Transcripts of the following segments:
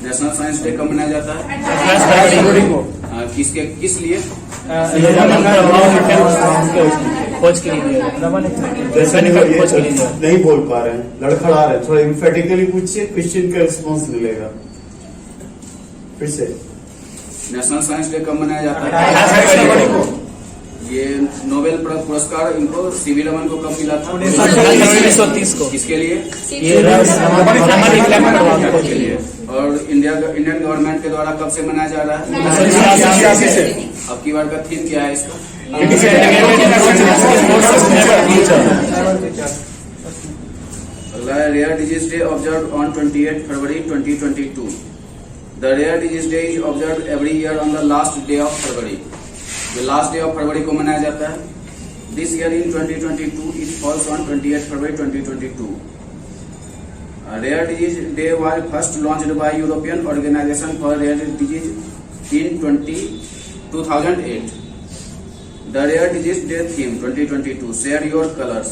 National science day कब मनाया जाता है? किस लिए? खोज के लिए। जैसे नहीं बोल पा रहे हैं, लड़खड़ा रहे हैं, थोड़ा इम्फेटिकली पूछिए, क्वेश्चन का रिस्पॉन्स मिलेगा। फिर से नेशनल साइंस डे कब मनाया जाता है? ये नोबेल पुरस्कार इनको सीवी रमन को कब मिला था? 1930 को। किसके लिए? के लिए। और इंडियन गवर्नमेंट के द्वारा कब से मनाया जा रहा है? 1986 से। अब की बार का थीम क्या है इसका? अगला है rare disease day observe on 28 February 2022। The rare disease day is observe every year on the last day of February. जो लास्ट डे ऑफ फरवरी को मनाया जाता है। This year in 2022 it falls on 28 February 2022। Rare disease day was first launched by European Organization for Rare Disease in 2008. The Rare Disease Day theme 2022 share your colors.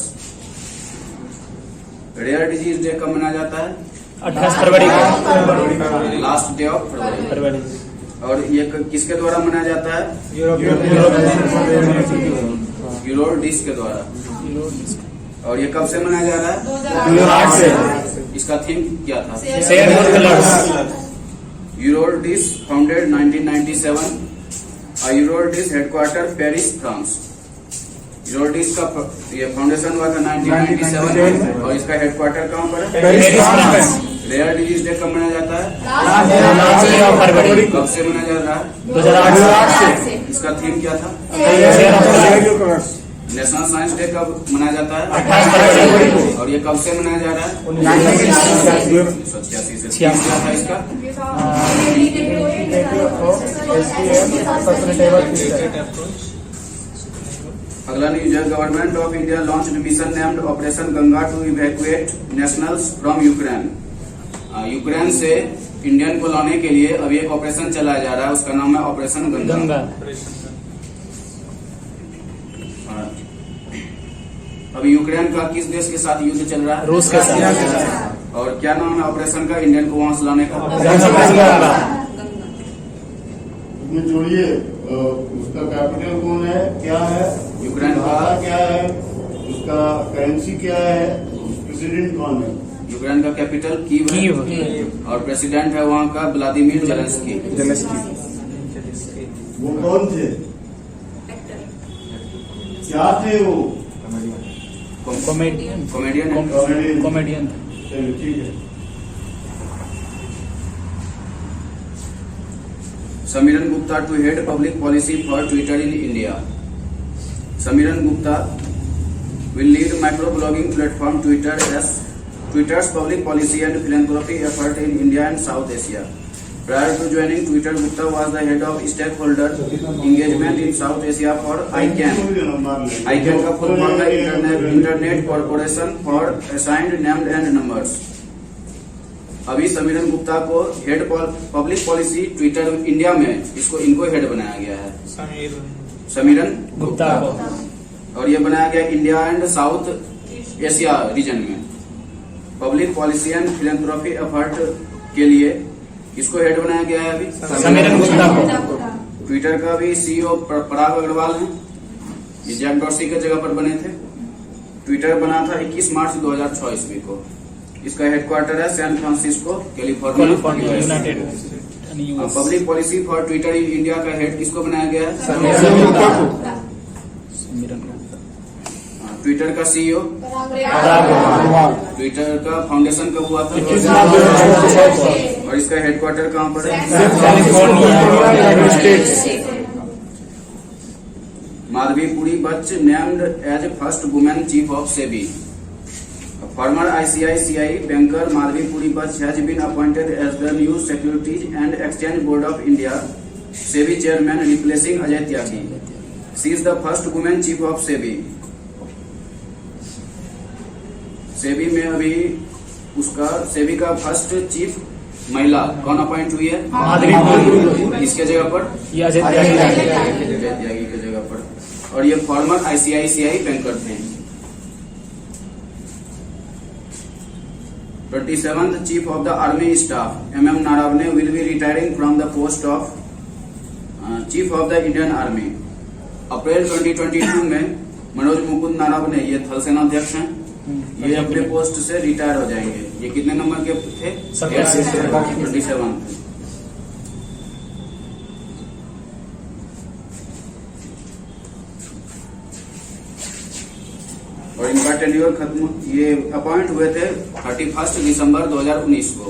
Rare disease day कब मनाया जाता है? 28 फरवरी को। Last day of February. और ये किसके द्वारा मनाया जाता है? यूरोडिस के द्वारा। और ये कब से मनाया जा रहा है? 2008 से। इसका थीम क्या था? Share your colours. Eurordis founded 1997। Eurordis headquarter Paris, France. Eurordis का ये फाउंडेशन हुआ था 1997 और इसका हेडक्वार्टर कहाँ पर है? Paris, France. Rare disease day कब मनाया जाता है? फरवरी। कब से मनाया जा रहा है? 2008 से। इसका थीम क्या था? नेशनल साइंस डे कब मनाया जाता है? 28 फरवरी को। और ये कब से मनाया जा रहा है? 1986 से। क्या था इसका? अगला न्यूज है government of India launched mission named operation Ganga to evacuate nationals from Ukraine. Ukraine से इंडियन को लाने के लिए अभी एक ऑपरेशन चलाया जा रहा है, उसका नाम है ऑपरेशन गंगा। अभी यूक्रेन का किस देश के साथ युद्ध चल रहा है? रूस के साथ। और क्या नाम है ऑपरेशन का इंडियन को वहां से लाने का? उसमें जोड़िए, उसका कैपिटल कौन है, क्या है, यूक्रेन का क्या है, उसका करेंसी क्या है, प्रेसिडेंट कौन है? यूक्रेन का कैपिटल कीव है और प्रेसिडेंट है वहाँ का व्लादिमीर जेलेंस्की। वो कौन थे, क्या थे वो? कॉमेडियन। कॉमेडियन है। कॉमेडियन। चलो ठीक है। Samiran Gupta to head public policy for Twitter in India. Samiran Gupta will lead microblogging platform Twitter as Twitter's public policy and philanthropy effort in India and South Asia. Prior to joining Twitter, Gupta was the head of stakeholder engagement in South Asia for ICANN. ICANN का full form है internet corporation for assigned named and numbers. अभी समीरन गुप्ता को head public policy Twitter India में इनको head बनाया गया है, समीरन गुप्ता को। और ये बनाया गया India and South Asia region में public policy and philanthropy effort के लिए इसको हेड बनाया गया है अभी समीरन गुप्ता को। ट्विटर का भी सीईओ पराग अग्रवाल है, ये जैक डॉर्सी के जगह पर बने थे। ट्विटर बना था 21 मार्च 2006 ईस्वी को। इसका हेडक्वार्टर है San Francisco, California, United. Public policy for Twitter in India का हेड किसको बनाया गया है? ट्विटर का सीईओ। ट्विटर का फाउंडेशन कब हुआ था? और इसका हेडक्वार्टर कहाँ पर है? Madhavi Puri Buch named as first women chief of SEBI. Former ICICI banker Madhavi Puri Bach has been appointed as the new Securities and Exchange Board of India SEBI chairman, replacing Ajay Tyagi. She is the first woman chief of SEBI. SEBI में अभी उसका SEBI का first chief महिला कौन appoint हुई है? माधवी पुरी। इसके जगह पर अजय त्यागी के जगह पर। और ये फॉर्मर ICICI बैंकर थे। 27th Chief of the Army Staff MM Naravane will be retiring from the post of Chief of the Indian Army. अप्रैल 2022 में मनोज मुकुंद नारावने, ये थल सेना अध्यक्ष हैं, ये अपने पोस्ट से रिटायर हो जाएंगे। ये कितने नंबर के थे? 27। और इनका टेन्योर खत्म, ये अपॉइंट हुए थे 31 दिसंबर 2019 को।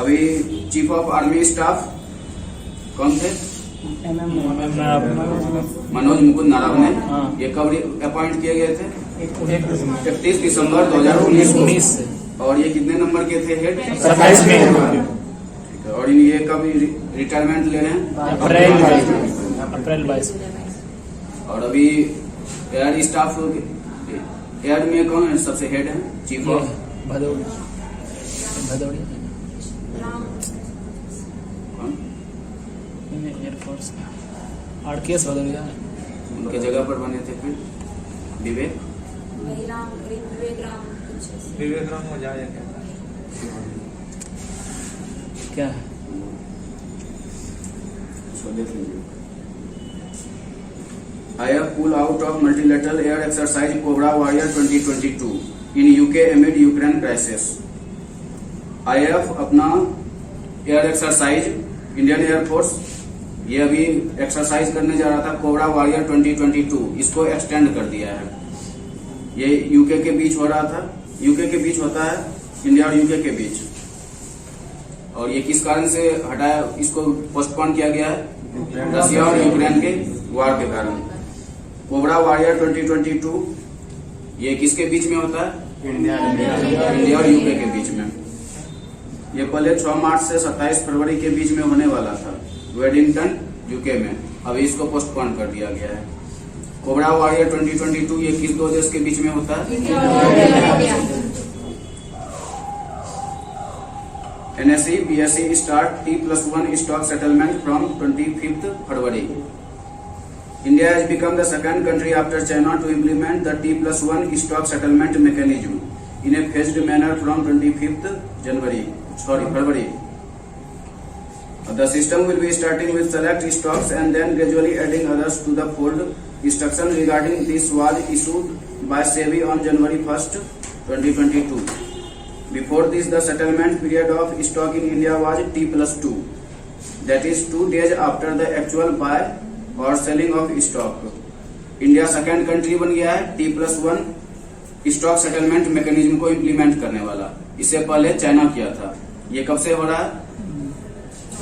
अभी चीफ ऑफ आर्मी स्टाफ कौन थे? मनोज मुकुंद नारावने। ये कब अपॉइंट किए गए थे? 31 दिसंबर 2019 को। और ये कितने नंबर के थे हेड? 27 में। और ये कब रिटायरमेंट ले रहे हैं? अप्रैल 22। और अभी एयर स्टाफ, एयर में कौन है सबसे हेड है? चीफ ऑफ भदौड़िया कौन? Air force RKS भदौड़िया। उनके जगह पर बने थे फिर विवेक राम हो जाएगा क्या है? देख लीजिए। I have pulled out of multilateral air exercise Cobra Warrior 2022 in UK amid Ukraine crisis. IAF अपना एयर एक्सरसाइज इंडियन एयरफोर्स ये अभी एक्सरसाइज करने जा रहा था कोबरा वॉरियर 2022, इसको एक्सटेंड कर दिया है। ये यूके के बीच हो रहा था, यूके के बीच होता है, इंडिया और यूके के बीच। और ये किस कारण से हटाया, इसको पोस्टपोन किया गया है? रशिया और यूक्रेन के वार के कारण। कोबरा वॉरियर 2022 ये किसके बीच में होता है? इंडिया और यूके के बीच में। ये पहले 6 मार्च से 27 फरवरी के बीच में होने वाला था वेडिंगटन यूके में, अभी इसको पोस्टपोन कर दिया गया है। कोबरा वॉरियर 2022 ये किस दो देश के बीच में होता है? NSE BSE start T+1 stock settlement from 25th February. India has become the second country after China to implement the T+1 stock settlement mechanism in a phased manner from 25th February. The system will be starting with select stocks and then gradually adding others to the fold. Instruction regarding this was issued by SEBI on January 1st, 2022. Before this, the settlement period of stock in India was T+2, that is 2 days after the actual buy और selling of stock. India second country बन गया है T+1 stock settlement mechanism को implement करने वाला। इससे पहले China किया था। ये कब से हो रहा है?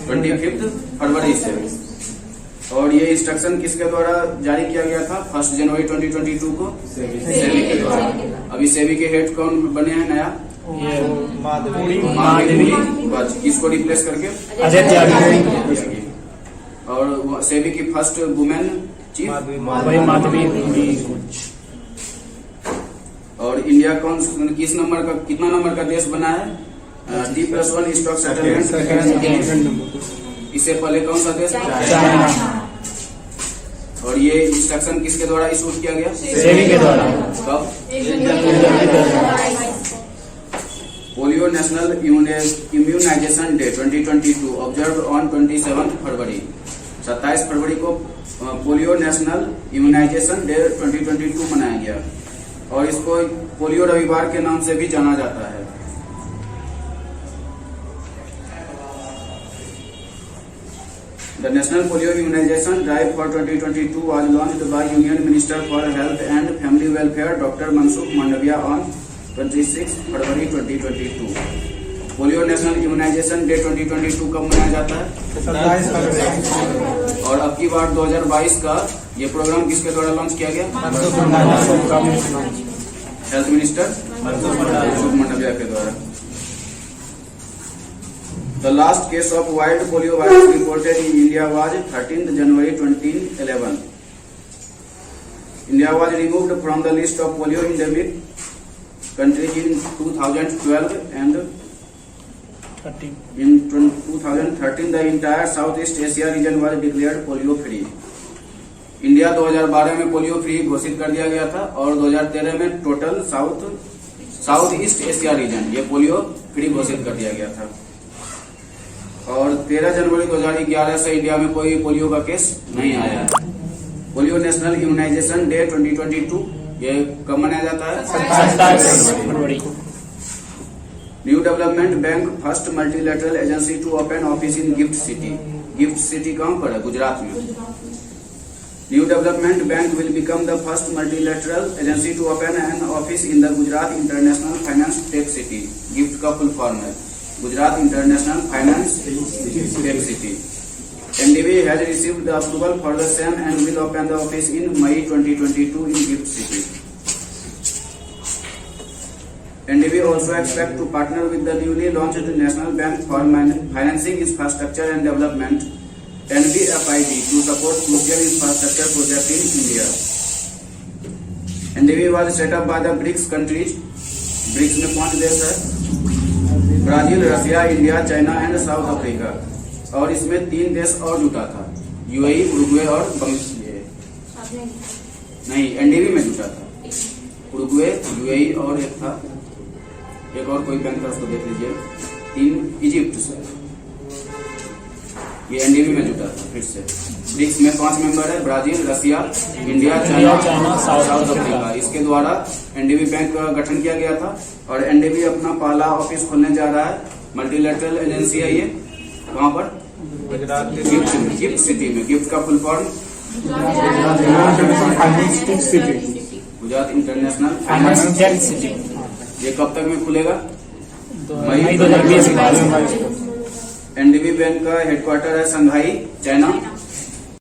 25 फरवरी से। और ये इंस्ट्रक्शन किसके द्वारा जारी किया गया था? 1 जनवरी 2022 को सेबी के द्वारा। अभी सेबी के हेड कौन बने हैं नया? माधवी। किसको रिप्लेस करके? अजय त्यागी। और सेबी की फर्स्ट वुमेन चीफ माधवी। और इंडिया कौन किस नंबर का, कितना नंबर का देश बना है? T+1 stock settlement. इससे पहले कौन सा देश? चाइना। और ये इंस्ट्रक्शन किसके द्वारा इशू किया गया? सेबी के द्वारा। कब? Polio national immunisation day 2022 observe on 27 February. 27 फरवरी को पोलियो नेशनल इम्यूनाइजेशन डे 2022 मनाया गया और इसको पोलियो रविवार के नाम से भी जाना जाता है। The National Polio Immunization Drive for 2022 was launched by Union Minister for Health and Family Welfare Dr. Mansukh Mandaviya on 26 February 2022। Polio national immunisation day 2022 कब मनाया जाता है? 27 फरवरी। और अब की बार 2022 का ये प्रोग्राम किसके द्वारा लॉन्च किया गया? हेल्थ मिनिस्टर मनसुख मंडाविया के द्वारा। The last case of wild polio virus reported in India was 13th January 2011. India was removed from the list of polio endemic countries in 2012 and in 2013 the entire Southeast Asia region was declared polio free. India 2012 में polio free घोषित कर दिया गया था और 2013 में total south south east Asia region, ये polio free घोषित कर दिया गया था। और 13 जनवरी 2011 से इंडिया में कोई पोलियो का केस नहीं आया है। पोलियो नेशनल इम्यूनाइजेशन डे 2022 ये कब मनाया जाता है? 27 फरवरी को। New development bank first multilateral agency to open office in GIFT city. GIFT city कहाँ पर है? गुजरात में। New development bank will become the first multilateral agency to open an office in the Gujarat international finance tech city. GIFT का full form है Gujarat international finance tech city. NDB has received the approval for the same and will open the office in May 2022 in Gift City. NDB also expect to partner with the newly launched National Bank for Financing Infrastructure and Development (NBFID) to support crucial infrastructure projects in India. NDB was set up by the BRICS countries. BRICS में 5 देश है: Brazil, Russia, India, China and south Africa. और इसमें 3 देश और जुटा था, UAE, Uruguay और नहीं, एनडीबी में जुटा था उरुग्वे, यूएई और एक था, एक और कोई बैंक था, उसको देख लीजिए। 3 इजिप्ट से, ये एनडीबी में जुटा था। फिर से ब्रिक्स में 5 मेंबर है: Brazil, Russia, India, China, south Africa. इसके द्वारा एनडीबी बैंक का गठन किया गया था और एनडीबी अपना पहला ऑफिस खोलने जा रहा है। मल्टीलेटरल एजेंसी है ये, कहाँ पर? गुजरात के गिफ्ट सिटी में। गिफ्ट का full form Gujarat international finance tech city. ये कब तक में खुलेगा? मई 2020 में। एनडीबी बैंक का हेडक्वार्टर है संघाई, चाइना।